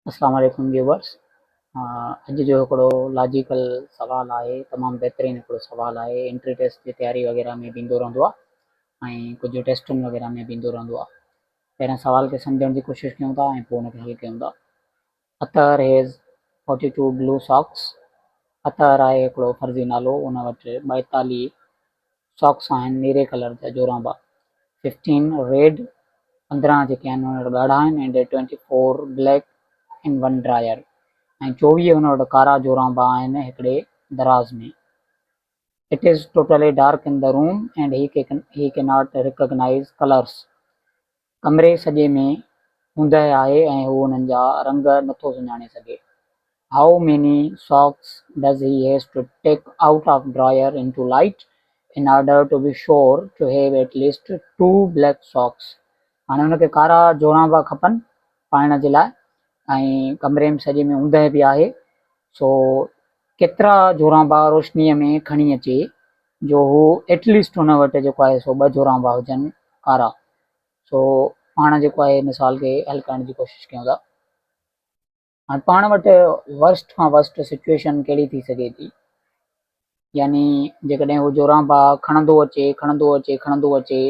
अस्सलाम वालेकुम व्यूवर्स। अॼु जो हिकिड़ो लॉजिकल सवाल आहे, तमामु बहितरीनु हिकिड़ो सवाल आहे। एंट्री टेस्ट जी तयारी वग़ैरह में बि ईंदो रहंदो आहे ऐं कुझु टेस्टुनि वग़ैरह में बि ईंदो रहंदो आहे। पहिरियां सवाल खे सम्झण जी कोशिशि कयूं था ऐं पोइ हुनखे हल कयूं था। अतर हैज़ 42 ब्लू सॉक्स। अतर आहे हिकिड़ो फर्ज़ी नालो, उन वटि 42 सॉक्स आहिनि नीरे कलर जा जोराबा। 15 रेड, 15 जेके आहिनि उन वटि ॻाढ़ा आहिनि, and 24 black in one dryer, ऐं 24 हुन वटि कारा जोराबा आहिनि हिकिड़े दराज़ में। It is totally dark in the room and he can not recognise colours. कमरे सॼे में ऊंदहि आहे ऐं हू हुननि जा रंग नथो सुञाणे सघे। How many socks does he has to take out of dryer in to light in order to be sure to have at least 2 black socks. हाणे हुनखे कारा जोराबा खपनि पाइण जे लाइ ऐं कमरे में सॼे में ऊंदहि बि आहे। सो केतिरा जोराबा रोशनीअ में खणी अचे जो हू एटलीस्ट हुन वटि जेको आहे सो 2 जोराबा हुजनि कारा। सो पाण जेको आहे मिसाल खे हल करण जी कोशिशि कयूं था। हाणे पाण वटि वर्स्ट खां वर्स्ट सिचुएशन कहिड़ी थी सघे थी, यानी जेकॾहिं हू जोराबा खणंदो अचे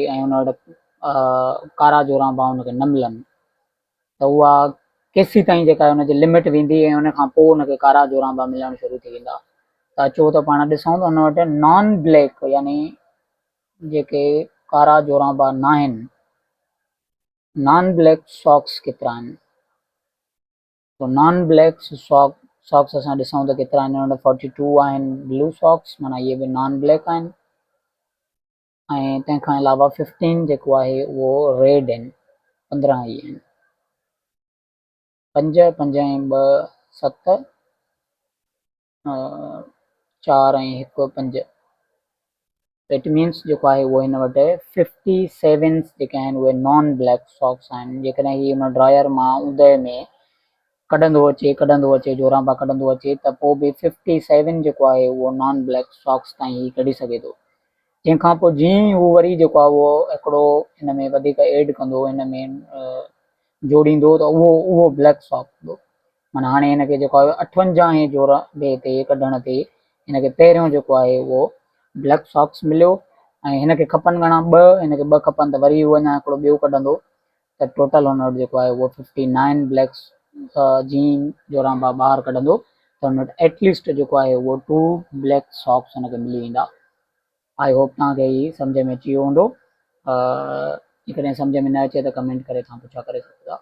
ऐं हुन वटि कारा जोराबा हुनखे न मिलनि त उहा केसीं ताईं जेका आहे हुनजी लिमिट वेंदी ऐं हुन खां पोइ हुनखे कारा जोराबा मिलणु शुरू थी वेंदा। त अचो त पाण ॾिसूं त हुन वटि नॉन ब्लैक यानी जेके कारा जोराबा न आहिनि, नॉन ब्लैक सॉक्स केतिरा आहिनि। तो नॉन ब्लैक सॉक्स असां ॾिसूं त केतिरा आहिनि। हुन वटि 42 आहिनि ब्लू सॉक्स, माना इहे बि नॉन ब्लैक आहिनि। ऐं तंहिंखां अलावा 15 जेको आहे उहो रेड आहिनि, 15 ई आहिनि। 5 5 ऐं 2 7, 4 ऐं 1 5। इट मीन्स जेको आहे उहो हिन वटि 57 जेके आहिनि उहे नॉन ब्लैक सॉक्स आहिनि। जेकॾहिं हीअ हुन ड्रायर मां ऊंदहि में कढंदो अचे जोराबा कढंदो अचे त पोइ बि 57 जेको आहे उहो नॉन ब्लैक सॉक्स ताईं ही कढी सघे थो। तंहिंखां पोइ जीअं ई हू वरी जेको आहे उहो हिकिड़ो हिन में वधीक एड कंदो, हिन में जोड़ींदो त उहो ब्लैक सॉक्स हूंदो। माना हाणे हिनखे जेको आहे 58 जोराबे ते कढण ते हिनखे पहिरियों जेको आहे उहो ब्लैक सॉक्स मिलियो ऐं हिनखे खपनि घणा 2, हिनखे 2 खपनि त वरी हू अञा हिकिड़ो ॿियो कढंदो त टोटल हुन वटि जेको आहे उहो 59 ब्लैक जीन जोराबा ॿाहिरि कढंदो त हुन वटि एटलीस्ट जेको आहे उहो 2 ब्लैक सॉक्स हुनखे मिली वेंदा। आई होप तव्हांखे ही सम्झ में अची वियो हूंदो। जेकॾहिं सम्झ में न अचे त कमेंट करे तव्हां पुछा करे सघो था।